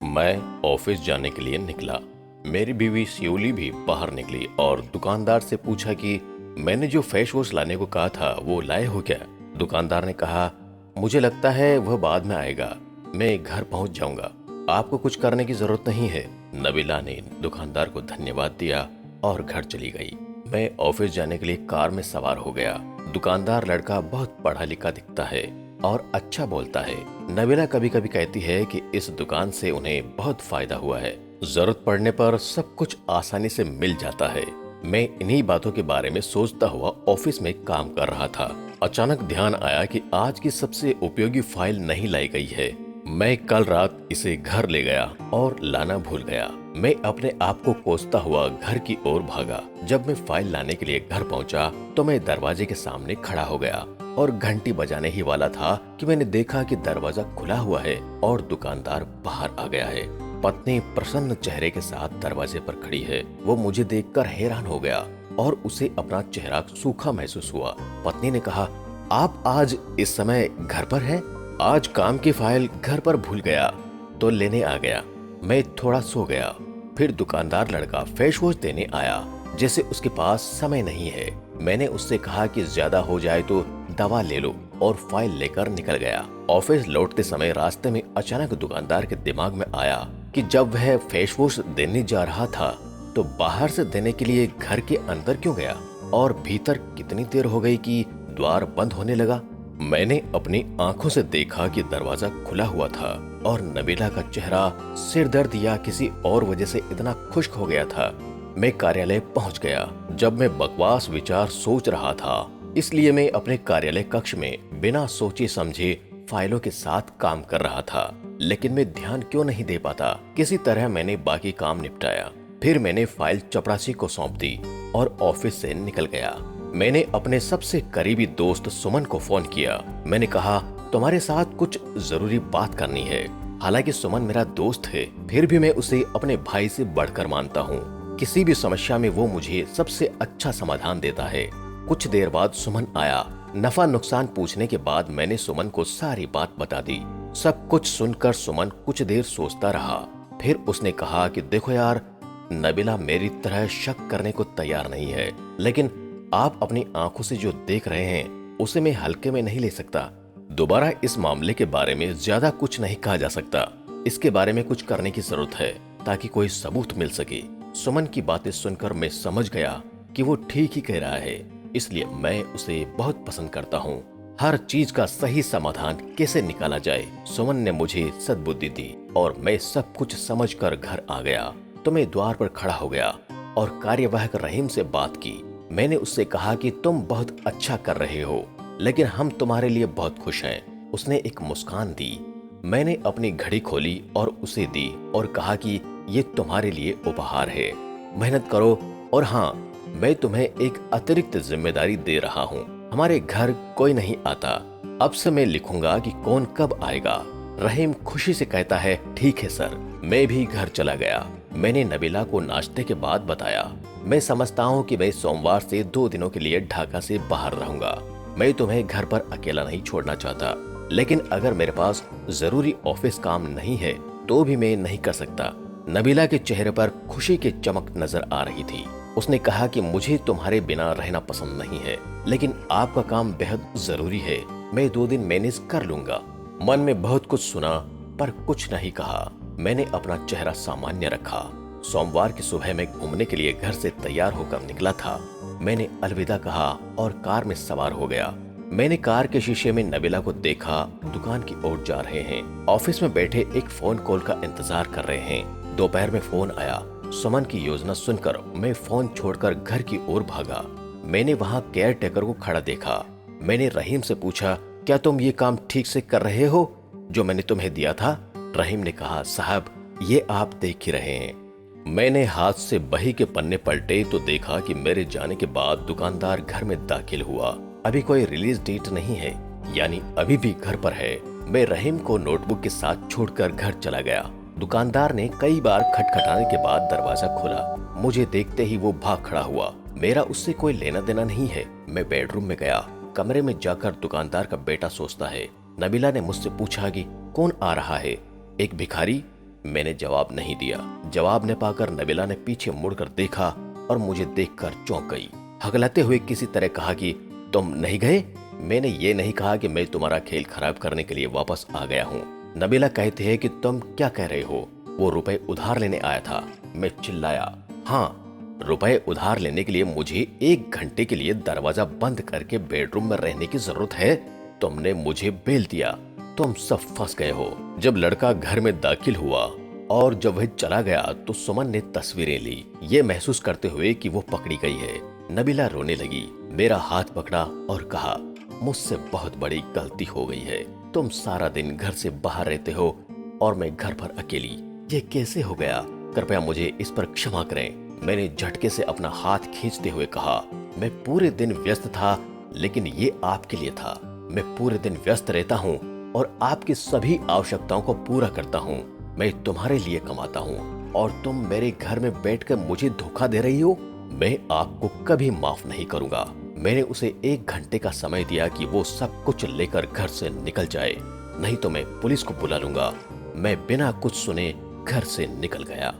मैं ऑफिस जाने के लिए निकला। मेरी बीवी शिवली भी बाहर निकली और दुकानदार से पूछा कि मैंने जो फेस वॉश लाने को कहा था वो लाए हो क्या। दुकानदार ने कहा, मुझे लगता है वह बाद में आएगा, मैं घर पहुंच जाऊंगा, आपको कुछ करने की जरूरत नहीं है। नबीला ने दुकानदार को धन्यवाद दिया और घर चली गई। मैं ऑफिस जाने के लिए कार में सवार हो गया। दुकानदार लड़का बहुत पढ़ा लिखा दिखता है और अच्छा बोलता है। नबीला कभी कभी कहती है कि इस दुकान से उन्हें बहुत फायदा हुआ है, जरूरत पड़ने पर सब कुछ आसानी से मिल जाता है। मैं इन्हीं बातों के बारे में सोचता हुआ ऑफिस में काम कर रहा था। अचानक ध्यान आया कि आज की सबसे उपयोगी फाइल नहीं लाई गई है। मैं कल रात इसे घर ले गया और लाना भूल गया। मैं अपने आप को कोसता हुआ घर की ओर भागा। जब मैं फाइल लाने के लिए घर पहुंचा तो मैं दरवाजे के सामने खड़ा हो गया और घंटी बजाने ही वाला था कि मैंने देखा कि दरवाजा खुला हुआ है और दुकानदार बाहर आ गया है। पत्नी प्रसन्न चेहरे के साथ दरवाजे पर खड़ी है। वो मुझे देखकर हैरान हो गया और उसे अपना चेहरा सूखा महसूस हुआ। पत्नी ने कहा, आप आज इस समय घर पर हैं? आज काम की फाइल घर पर भूल गया तो लेने आ गया। मैं थोड़ा सो गया। फिर दुकानदार लड़का फेस वॉश देने आया, जैसे उसके पास समय नहीं है। मैंने उससे कहा कि ज्यादा हो जाए तो दवा ले लो और फाइल लेकर निकल गया। ऑफिस लौटते समय रास्ते में अचानक दुकानदार के दिमाग में आया कि जब वह फेस वॉश देने जा रहा था तो बाहर से देने के लिए घर के अंदर क्यों गया और भीतर कितनी देर हो गई कि द्वार बंद होने लगा। मैंने अपनी आंखों से देखा कि दरवाजा खुला हुआ था और नबीला का चेहरा सिर दर्द या किसी और वजह से इतना खुश्क हो गया था। मैं कार्यालय पहुंच गया। जब मैं बकवास विचार सोच रहा था, इसलिए मैं अपने कार्यालय कक्ष में बिना सोचे समझे फाइलों के साथ काम कर रहा था, लेकिन मैं ध्यान क्यों नहीं दे पाता। किसी तरह मैंने बाकी काम निपटाया। फिर मैंने फाइल चपरासी को सौंप दी और ऑफिस से निकल गया। मैंने अपने सबसे करीबी दोस्त सुमन को फोन किया। मैंने कहा, तुम्हारे साथ कुछ जरूरी बात करनी है। हालांकि सुमन मेरा दोस्त है, फिर भी मैं उसे अपने भाई से बढ़कर मानता हूँ। किसी भी समस्या में वो मुझे सबसे अच्छा समाधान देता है। कुछ देर बाद सुमन आया। नफा नुकसान पूछने के बाद मैंने सुमन को सारी बात बता दी। सब कुछ सुनकर सुमन कुछ देर सोचता रहा। फिर उसने कहा कि देखो यार, नबीला मेरी तरह शक करने को तैयार नहीं है, लेकिन आप अपनी आंखों से जो देख रहे हैं उसे मैं हल्के में नहीं ले सकता। दोबारा इस मामले के बारे में ज्यादा कुछ नहीं कहा जा सकता। इसके बारे में कुछ करने की जरूरत है ताकि कोई सबूत मिल सके। सुमन की बातें सुनकर मैं समझ गया कि वो ठीक ही कह रहा है, इसलिए मैं उसे बहुत पसंद करता हूँ। हर चीज का सही समाधान कैसे निकाला जाए, सुमन ने मुझे सद्बुद्धि दी और मैं सब कुछ समझकर घर आ गया। तो मैं द्वार पर खड़ा हो गया और कार्यवाहक रहीम से बात की। मैंने उससे कहा कि तुम बहुत अच्छा कर रहे हो, लेकिन हम तुम्हारे लिए बहुत खुश हैं। उसने एक मुस्कान दी। मैंने अपनी घड़ी खोली और उसे दी और कहा कि ये तुम्हारे लिए उपहार है, मेहनत करो। और हाँ, मैं तुम्हें एक अतिरिक्त जिम्मेदारी दे रहा हूँ। हमारे घर कोई नहीं आता। अब से मैं लिखूंगा कि कौन कब आएगा। रहीम खुशी से कहता है, ठीक है सर। मैं भी घर चला गया। मैंने नबीला को नाश्ते के बाद बताया, मैं समझता हूँ कि मैं सोमवार से 2 दिनों के लिए ढाका से बाहर रहूंगा। मैं तुम्हें घर पर अकेला नहीं छोड़ना चाहता, लेकिन अगर मेरे पास जरूरी ऑफिस काम नहीं है तो भी मैं नहीं कर सकता। नबीला के चेहरे पर खुशी की चमक नजर आ रही थी। उसने कहा कि मुझे तुम्हारे बिना रहना पसंद नहीं है, लेकिन आपका काम बेहद जरूरी है। मैं 2 दिन मैनेज कर लूंगा। मन में बहुत कुछ सुना पर कुछ नहीं कहा। मैंने अपना चेहरा सामान्य रखा। सोमवार की सुबह मैं घूमने के लिए घर से तैयार होकर निकला था। मैंने अलविदा कहा और कार में सवार हो गया। मैंने कार के शीशे में नबीला को देखा, दुकान की ओर जा रहे हैं। ऑफिस में बैठे एक फोन कॉल का इंतजार कर रहे हैं। दोपहर में फोन आया। सुमन की योजना सुनकर मैं फोन छोड़कर घर की ओर भागा। मैंने वहाँ केयर टेकर को खड़ा देखा। मैंने रहीम से पूछा, क्या तुम ये काम ठीक से कर रहे हो जो मैंने तुम्हें दिया था? रहीम ने कहा, साहब ये आप देख ही रहे हैं। मैंने हाथ से बही के पन्ने पलटे तो देखा कि मेरे जाने के बाद दुकानदार घर में दाखिल हुआ। अभी कोई रिलीज डेट नहीं है, यानी अभी भी घर पर है। मैं रहीम को नोटबुक के साथ छोड़कर घर चला गया। दुकानदार ने कई बार खटखटाने के बाद दरवाजा खोला। मुझे देखते ही वो भाग खड़ा हुआ। मेरा उससे कोई लेना देना नहीं है। मैं बेडरूम में गया। कमरे में जाकर दुकानदार का बेटा सोचता है। नबीला ने मुझसे पूछा कि कौन आ रहा है? एक भिखारी? मैंने जवाब नहीं दिया। जवाब न पाकर नबीला ने पीछे मुड़कर देखा और मुझे देखकर चौंक गई। हकलाते हुए किसी तरह कहा कि तुम नहीं गए? मैंने ये नहीं कहा कि मैं तुम्हारा खेल खराब करने के लिए वापस आ गया हूँ। नबीला कहते हैं कि तुम क्या कह रहे हो? वो रुपए उधार लेने आया था। मैं चिल्लाया। हाँ, रुपए उधार लेने के लिए मुझे 1 घंटे के लिए दरवाजा बंद करके बेडरूम में रहने की जरूरत है? तुमने मुझे बेल दिया। तुम सब फंस गए हो। जब लड़का घर में दाखिल हुआ और जब वह चला गया तो सुमन ने तस्वीरें ली, ये महसूस करते हुए कि वो पकड़ी गई है। नबीला रोने लगी, मेरा हाथ पकड़ा और कहा, मुझसे बहुत बड़ी गलती हो गई है। तुम सारा दिन घर से बाहर रहते हो और मैं घर पर अकेली। ये कैसे हो गया? कृपया मुझे इस पर क्षमा करें। मैंने झटके से अपना हाथ खींचते हुए कहा, मैं पूरे दिन व्यस्त था, लेकिन ये आपके लिए था। मैं पूरे दिन व्यस्त रहता हूँ और आपकी सभी आवश्यकताओं को पूरा करता हूँ। मैं तुम्हारे लिए कमाता हूँ और तुम मेरे घर में बैठकर मुझे धोखा दे रही हो। मैं आपको कभी माफ नहीं करूंगा। मैंने उसे 1 घंटे का समय दिया कि वो सब कुछ लेकर घर से निकल जाए, नहीं तो मैं पुलिस को बुला लूंगा। मैं बिना कुछ सुने घर से निकल गया।